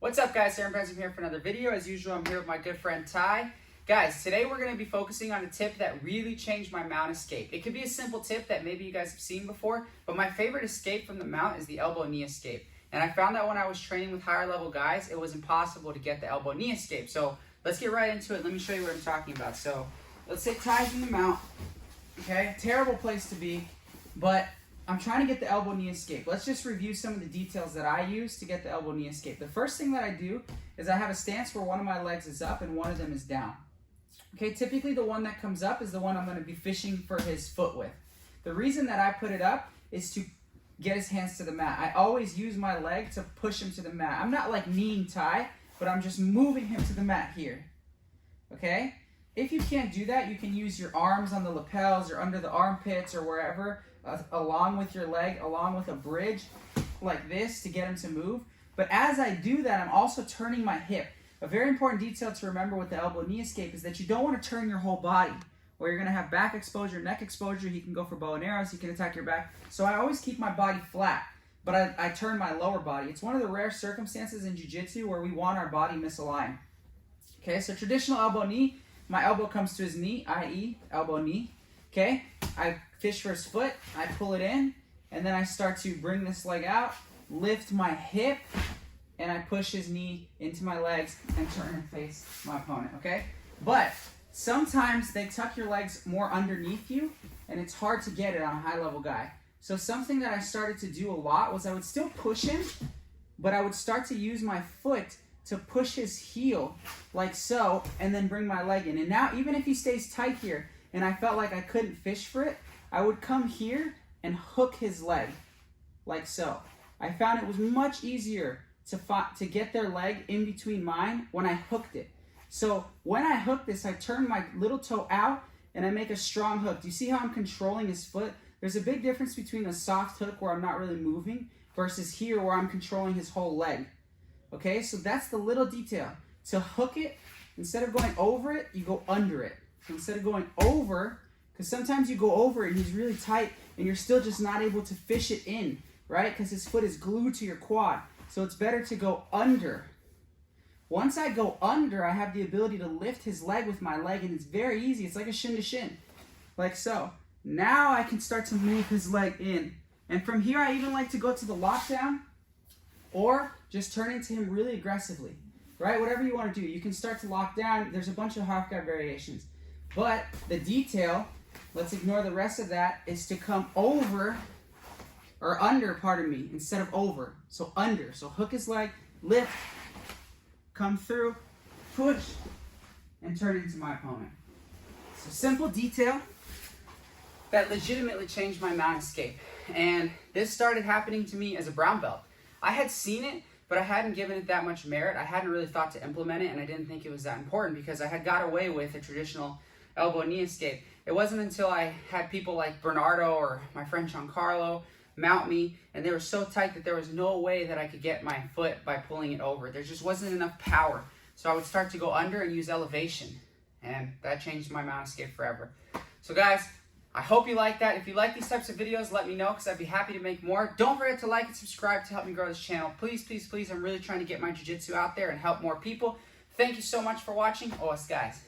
What's up, guys? Aaron Benson here for another video. As usual, I'm here with my good friend Ty. Guys, today we're going to be focusing on a tip that really changed my mount escape. It could be a simple tip that maybe you guys have seen before, but my favorite escape from the mount is the elbow knee escape. And I found that when I was training with higher level guys, it was impossible to get the elbow knee escape. So let's get right into it. Let me show you what I'm talking about. So let's say Ty's in the mount. Okay, terrible place to be, but I'm trying to get the elbow knee escape. Let's just review some of the details that I use to get the elbow knee escape. The first thing that I do is I have a stance where one of my legs is up and one of them is down. Okay, typically the one that comes up is the one I'm going to be fishing for his foot with. The reason that I put it up is to get his hands to the mat. I always use my leg to push him to the mat. I'm not like kneeing Ty, but I'm just moving him to the mat here. Okay? If you can't do that, you can use your arms on the lapels or under the armpits or wherever, along with your leg, along with a bridge like this to get him to move. But as I do that, I'm also turning my hip. A very important detail to remember with the elbow knee escape is that you don't want to turn your whole body, where you're going to have back exposure, neck exposure. He can go for bow and arrows. He can attack your back. So I always keep my body flat, but I turn my lower body. It's one of the rare circumstances in jiu-jitsu where we want our body misaligned. Okay, so traditional elbow knee, my elbow comes to his knee, i.e. elbow knee. Okay, I fish for his foot, I pull it in, and then I start to bring this leg out, lift my hip, and I push his knee into my legs and turn and face my opponent, okay? But sometimes they tuck your legs more underneath you, and it's hard to get it on a high-level guy. So something that I started to do a lot was I would still push him, but I would start to use my foot to push his heel like so, and then bring my leg in. And now, even if he stays tight here, and I felt like I couldn't fish for it, I would come here and hook his leg, like so. I found it was much easier to get their leg in between mine when I hooked it. So when I hook this, I turn my little toe out and I make a strong hook. Do you see how I'm controlling his foot? There's a big difference between a soft hook where I'm not really moving versus here where I'm controlling his whole leg. Okay, so that's the little detail. To hook it, instead of going over it, you go under it. So instead of going over, because sometimes you go over it and he's really tight and you're still just not able to fish it in, right? Because his foot is glued to your quad. So it's better to go under. Once I go under, I have the ability to lift his leg with my leg, and it's very easy. It's like a shin to shin, like so. Now I can start to move his leg in. And from here, I even like to go to the lockdown or just turn into him really aggressively, right? Whatever you want to do. You can start to lock down. There's a bunch of half guard variations. But the detail, let's ignore the rest of that, is to come over, or under, pardon me, instead of over. So under. So hook his leg, lift, come through, push, and turn into my opponent. It's a simple detail that legitimately changed my mount escape. And this started happening to me as a brown belt. I had seen it, but I hadn't given it that much merit. I hadn't really thought to implement it, and I didn't think it was that important because I had got away with a traditional elbow knee escape. It wasn't until I had people like Bernardo or my friend Giancarlo mount me, and they were so tight that there was no way that I could get my foot by pulling it over. There just wasn't enough power. So I would start to go under and use elevation, and that changed my mount escape forever. So guys, I hope you like that. If you like these types of videos, let me know because I'd be happy to make more. Don't forget to like and subscribe to help me grow this channel. Please, please, please, I'm really trying to get my jiu-jitsu out there and help more people. Thank you so much for watching. Os guys.